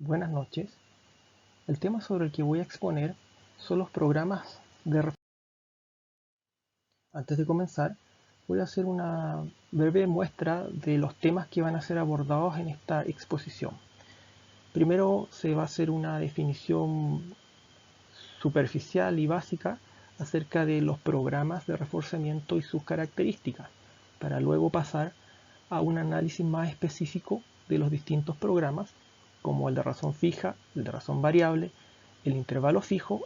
Buenas noches. El tema sobre el que voy a exponer son los programas de reforzamiento. Antes de comenzar, voy a hacer una breve muestra de los temas que van a ser abordados en esta exposición. Primero se va a hacer una definición superficial y básica acerca de los programas de reforzamiento y sus características, para luego pasar a un análisis más específico de los distintos programas, como el de razón fija, el de razón variable, el intervalo fijo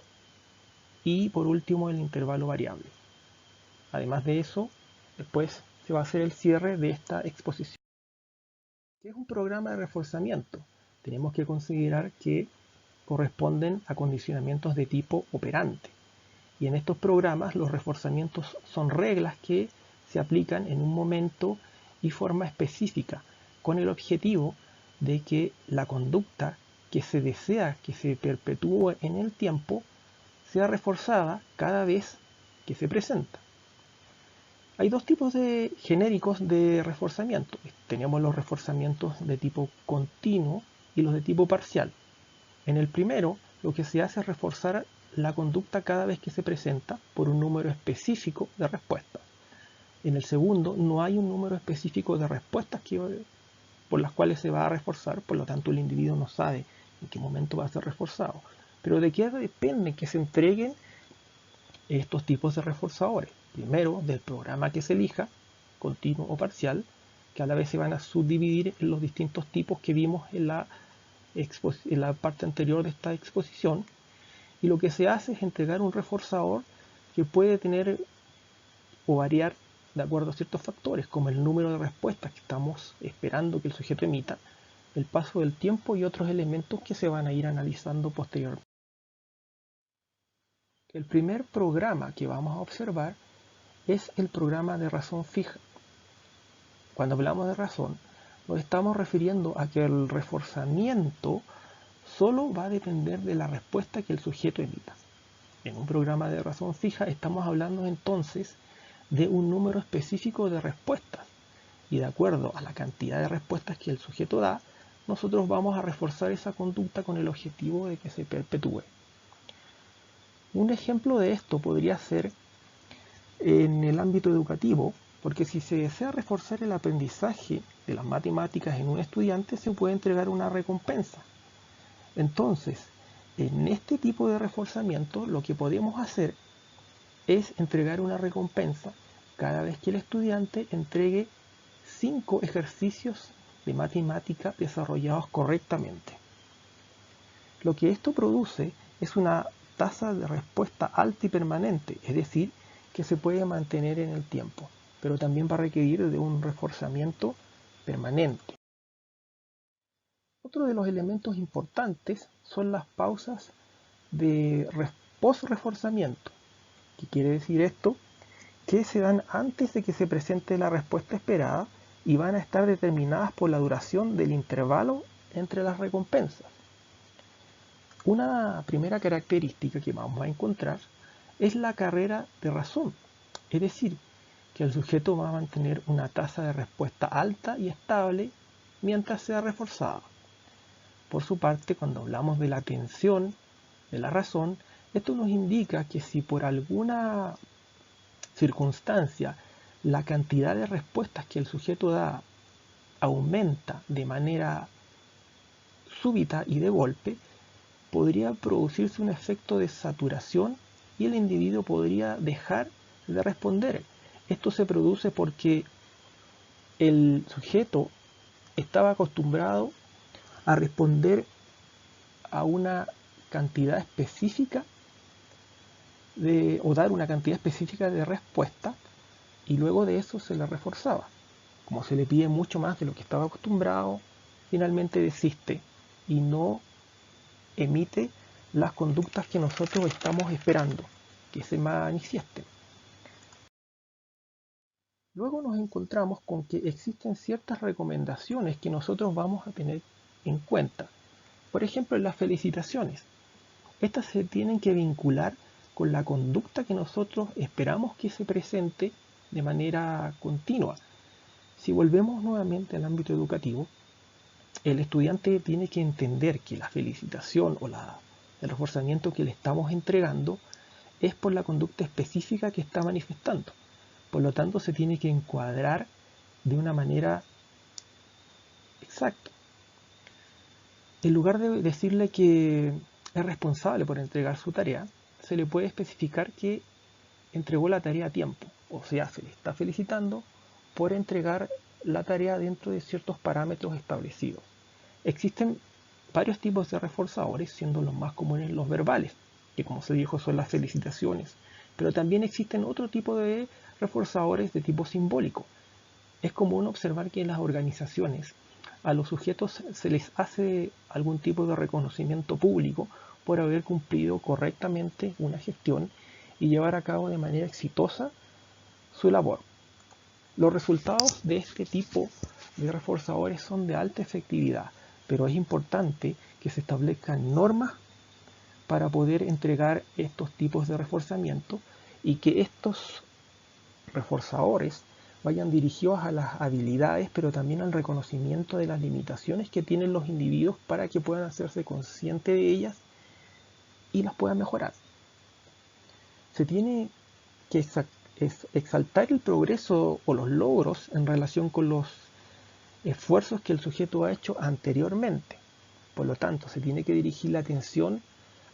y por último el intervalo variable. Además de eso, después se va a hacer el cierre de esta exposición. ¿Qué es un programa de reforzamiento? Tenemos que considerar que corresponden a condicionamientos de tipo operante. Y en estos programas los reforzamientos son reglas que se aplican en un momento y forma específica, con el objetivo de que la conducta que se desea que se perpetúe en el tiempo sea reforzada cada vez que se presenta. Hay dos tipos de genéricos de reforzamiento. Tenemos los reforzamientos de tipo continuo y los de tipo parcial. En el primero, lo que se hace es reforzar la conducta cada vez que se presenta por un número específico de respuestas. En el segundo, no hay un número específico de respuestas por las cuales se va a reforzar, por lo tanto el individuo no sabe en qué momento va a ser reforzado. Pero ¿de qué depende que se entreguen estos tipos de reforzadores? Primero, del programa que se elija, continuo o parcial, que a la vez se van a subdividir en los distintos tipos que vimos en la parte anterior de esta exposición. Y lo que se hace es entregar un reforzador que puede tener o variar de acuerdo a ciertos factores, como el número de respuestas que estamos esperando que el sujeto emita, el paso del tiempo y otros elementos que se van a ir analizando posteriormente. El primer programa que vamos a observar es el programa de razón fija. Cuando hablamos de razón, nos estamos refiriendo a que el reforzamiento solo va a depender de la respuesta que el sujeto emita. En un programa de razón fija estamos hablando entonces de un número específico de respuestas y de acuerdo a la cantidad de respuestas que el sujeto da, nosotros vamos a reforzar esa conducta con el objetivo de que se perpetúe. Un ejemplo de esto podría ser en el ámbito educativo, porque si se desea reforzar el aprendizaje de las matemáticas en un estudiante, se puede entregar una recompensa. Entonces, en este tipo de reforzamiento, lo que podemos hacer es entregar una recompensa cada vez que el estudiante entregue 5 ejercicios de matemática desarrollados correctamente. Lo que esto produce es una tasa de respuesta alta y permanente, es decir, que se puede mantener en el tiempo, pero también va a requerir de un reforzamiento permanente. Otro de los elementos importantes son las pausas de post-reforzamiento. ¿Qué quiere decir esto? Que se dan antes de que se presente la respuesta esperada y van a estar determinadas por la duración del intervalo entre las recompensas. Una primera característica que vamos a encontrar es la carrera de razón, es decir, que el sujeto va a mantener una tasa de respuesta alta y estable mientras sea reforzada. Por su parte, cuando hablamos de la atención de la razón, esto nos indica que si por alguna circunstancia la cantidad de respuestas que el sujeto da aumenta de manera súbita y de golpe, podría producirse un efecto de saturación y el individuo podría dejar de responder. Esto se produce porque el sujeto estaba acostumbrado a responder a una cantidad específica o dar una cantidad específica de respuesta y luego de eso se le reforzaba. Como se le pide mucho más de lo que estaba acostumbrado, finalmente desiste y no emite las conductas que nosotros estamos esperando que se manifiesten. Luego nos encontramos con que existen ciertas recomendaciones que nosotros vamos a tener en cuenta. Por ejemplo, en las felicitaciones. Estas se tienen que vincular con la conducta que nosotros esperamos que se presente de manera continua. Si volvemos nuevamente al ámbito educativo, el estudiante tiene que entender que la felicitación o el reforzamiento que le estamos entregando es por la conducta específica que está manifestando. Por lo tanto, se tiene que encuadrar de una manera exacta. En lugar de decirle que es responsable por entregar su tarea, se le puede especificar que entregó la tarea a tiempo. O sea, se le está felicitando por entregar la tarea dentro de ciertos parámetros establecidos. Existen varios tipos de reforzadores, siendo los más comunes los verbales, que como se dijo son las felicitaciones. Pero también existen otro tipo de reforzadores de tipo simbólico. Es común observar que en las organizaciones a los sujetos se les hace algún tipo de reconocimiento público por haber cumplido correctamente una gestión y llevar a cabo de manera exitosa su labor. Los resultados de este tipo de reforzadores son de alta efectividad, pero es importante que se establezcan normas para poder entregar estos tipos de reforzamiento y que estos reforzadores vayan dirigidos a las habilidades, pero también al reconocimiento de las limitaciones que tienen los individuos para que puedan hacerse conscientes de ellas y las puedan mejorar. Se tiene que exaltar el progreso o los logros en relación con los esfuerzos que el sujeto ha hecho anteriormente. Por lo tanto, se tiene que dirigir la atención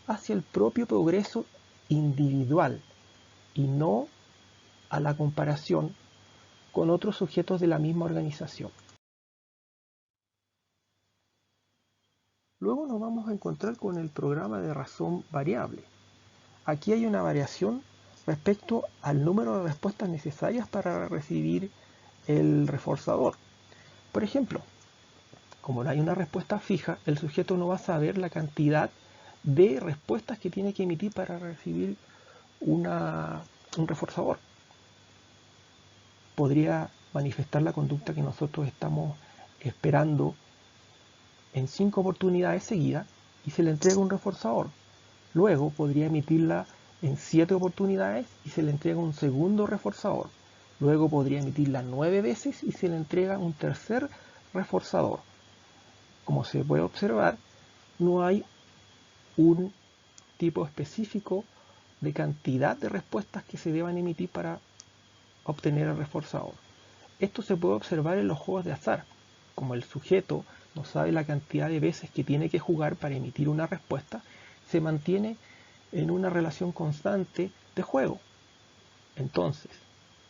hacia el propio progreso individual y no a la comparación con otros sujetos de la misma organización. Luego nos vamos a encontrar con el programa de razón variable. Aquí hay una variación respecto al número de respuestas necesarias para recibir el reforzador. Por ejemplo, como no hay una respuesta fija, el sujeto no va a saber la cantidad de respuestas que tiene que emitir para recibir un reforzador. Podría manifestar la conducta que nosotros estamos esperando en 5 oportunidades seguidas y se le entrega un reforzador. Luego podría emitirla en 7 oportunidades y se le entrega un segundo reforzador. Luego podría emitirla 9 veces y se le entrega un tercer reforzador. Como se puede observar, no hay un tipo específico de cantidad de respuestas que se deban emitir para obtener el reforzador. Esto se puede observar en los juegos de azar. Como el sujeto no sabe la cantidad de veces que tiene que jugar para emitir una respuesta, se mantiene en una relación constante de juego. Entonces,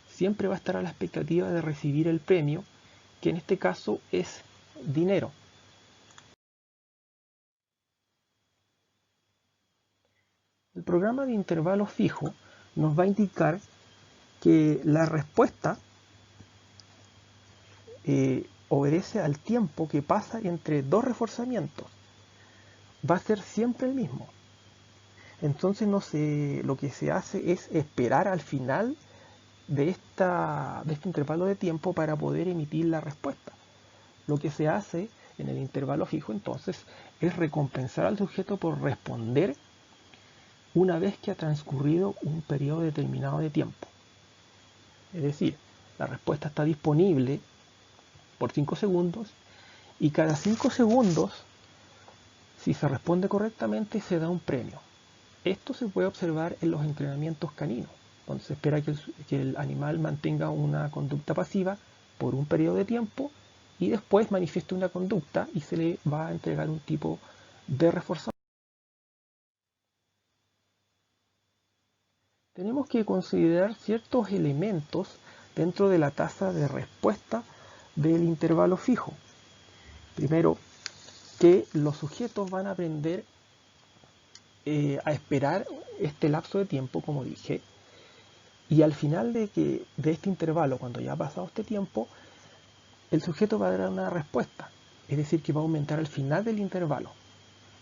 siempre va a estar a la expectativa de recibir el premio, que en este caso es dinero. El programa de intervalo fijo nos va a indicar que la respuesta obedece al tiempo que pasa entre dos reforzamientos. Va a ser siempre el mismo. Entonces lo que se hace es esperar al final de este intervalo de tiempo para poder emitir la respuesta. Lo que se hace en el intervalo fijo entonces es recompensar al sujeto por responder una vez que ha transcurrido un periodo determinado de tiempo. Es decir, la respuesta está disponible por 5 segundos y cada 5 segundos, si se responde correctamente, se da un premio. Esto se puede observar en los entrenamientos caninos, donde se espera que el animal mantenga una conducta pasiva por un periodo de tiempo y después manifieste una conducta y se le va a entregar un tipo de reforzador. Tenemos que considerar ciertos elementos dentro de la tasa de respuesta del intervalo fijo. Primero, que los sujetos van a aprender a esperar este lapso de tiempo, como dije, y al final de este intervalo, cuando ya ha pasado este tiempo, el sujeto va a dar una respuesta, es decir, que va a aumentar al final del intervalo.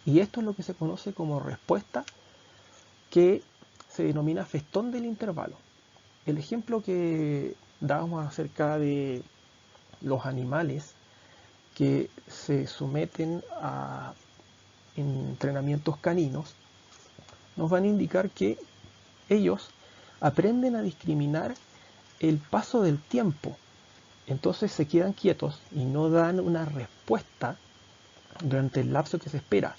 Y esto es lo que se conoce como respuesta, que se denomina festón del intervalo. El ejemplo que dábamos acerca de los animales que se someten a entrenamientos caninos nos van a indicar que ellos aprenden a discriminar el paso del tiempo. Entonces se quedan quietos y no dan una respuesta durante el lapso que se espera,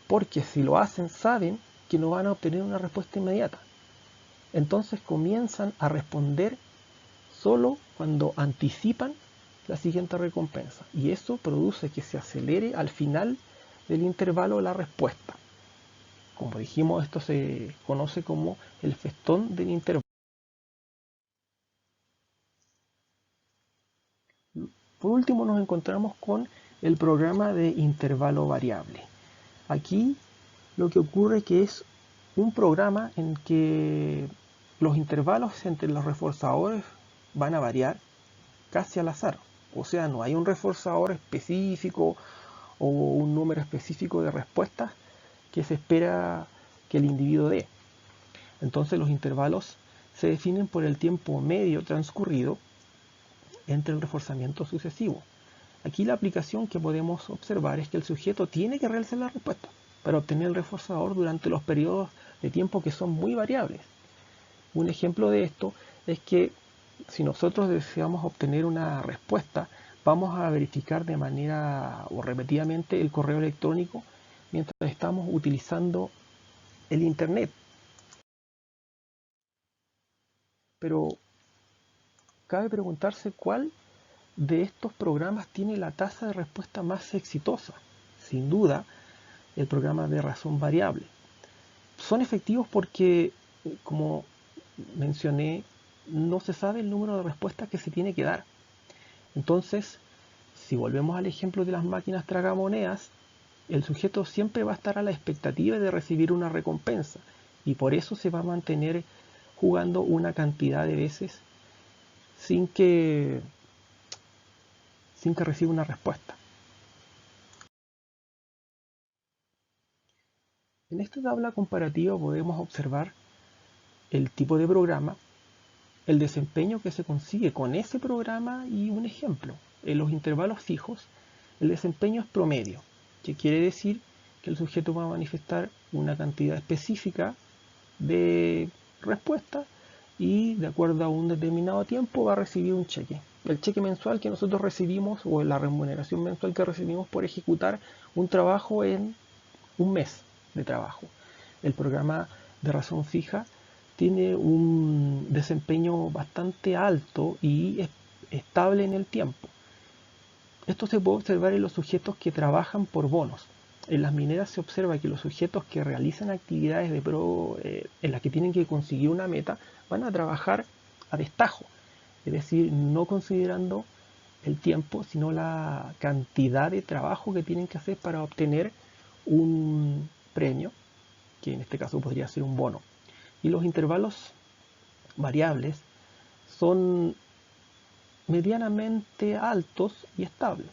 porque si lo hacen saben que no van a obtener una respuesta inmediata. Entonces comienzan a responder solo cuando anticipan la siguiente recompensa, y eso produce que se acelere al final del intervalo la respuesta. Como dijimos, esto se conoce como el festón del intervalo. Por último nos encontramos con el programa de intervalo variable. Aquí lo que ocurre que es un programa en que los intervalos entre los reforzadores van a variar casi al azar. O sea, no hay un reforzador específico o un número específico de respuestas que se espera que el individuo dé. Entonces los intervalos se definen por el tiempo medio transcurrido entre el reforzamiento sucesivo. Aquí la aplicación que podemos observar es que el sujeto tiene que realizar la respuesta para obtener el reforzador durante los periodos de tiempo que son muy variables. Un ejemplo de esto es que si nosotros deseamos obtener una respuesta, vamos a verificar de manera o repetidamente el correo electrónico mientras estamos utilizando el Internet. Pero cabe preguntarse cuál de estos programas tiene la tasa de respuesta más exitosa. Sin duda, el programa de razón variable. Son efectivos porque, como mencioné, no se sabe el número de respuestas que se tiene que dar. Entonces, si volvemos al ejemplo de las máquinas tragamonedas, el sujeto siempre va a estar a la expectativa de recibir una recompensa y por eso se va a mantener jugando una cantidad de veces sin que reciba una respuesta. En esta tabla comparativa podemos observar el tipo de programa, el desempeño que se consigue con ese programa y un ejemplo. En los intervalos fijos, el desempeño es promedio, que quiere decir que el sujeto va a manifestar una cantidad específica de respuestas y de acuerdo a un determinado tiempo va a recibir un cheque. El cheque mensual que nosotros recibimos o la remuneración mensual que recibimos por ejecutar un trabajo en un mes de trabajo. El programa de razón fija tiene un desempeño bastante alto y es estable en el tiempo. Esto se puede observar en los sujetos que trabajan por bonos. En las mineras se observa que los sujetos que realizan actividades en las que tienen que conseguir una meta van a trabajar a destajo, es decir, no considerando el tiempo, sino la cantidad de trabajo que tienen que hacer para obtener un premio, que en este caso podría ser un bono. Y los intervalos variables son medianamente altos y estables.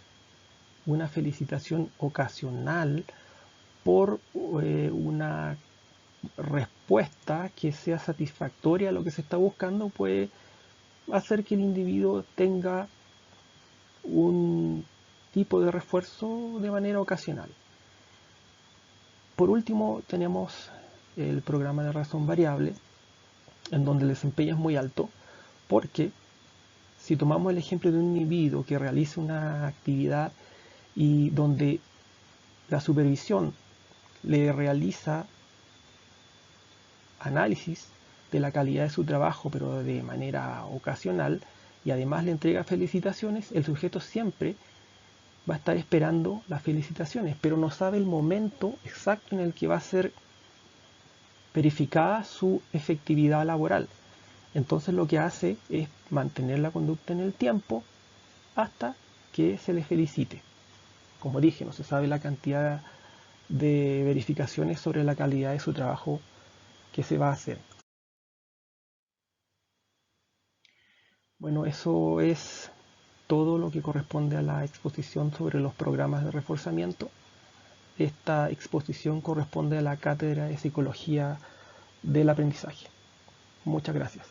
Una felicitación ocasional por una respuesta que sea satisfactoria a lo que se está buscando puede hacer que el individuo tenga un tipo de refuerzo de manera ocasional. Por último, tenemos el programa de razón variable, en donde el desempeño es muy alto, porque si tomamos el ejemplo de un individuo que realiza una actividad y donde la supervisión le realiza análisis de la calidad de su trabajo, pero de manera ocasional, y además le entrega felicitaciones, el sujeto siempre va a estar esperando las felicitaciones, pero no sabe el momento exacto en el que va a ser verificada su efectividad laboral. Entonces lo que hace es mantener la conducta en el tiempo hasta que se le felicite. Como dije, no se sabe la cantidad de verificaciones sobre la calidad de su trabajo que se va a hacer. Bueno, eso es todo lo que corresponde a la exposición sobre los programas de reforzamiento. Esta exposición corresponde a la Cátedra de Psicología del Aprendizaje. Muchas gracias.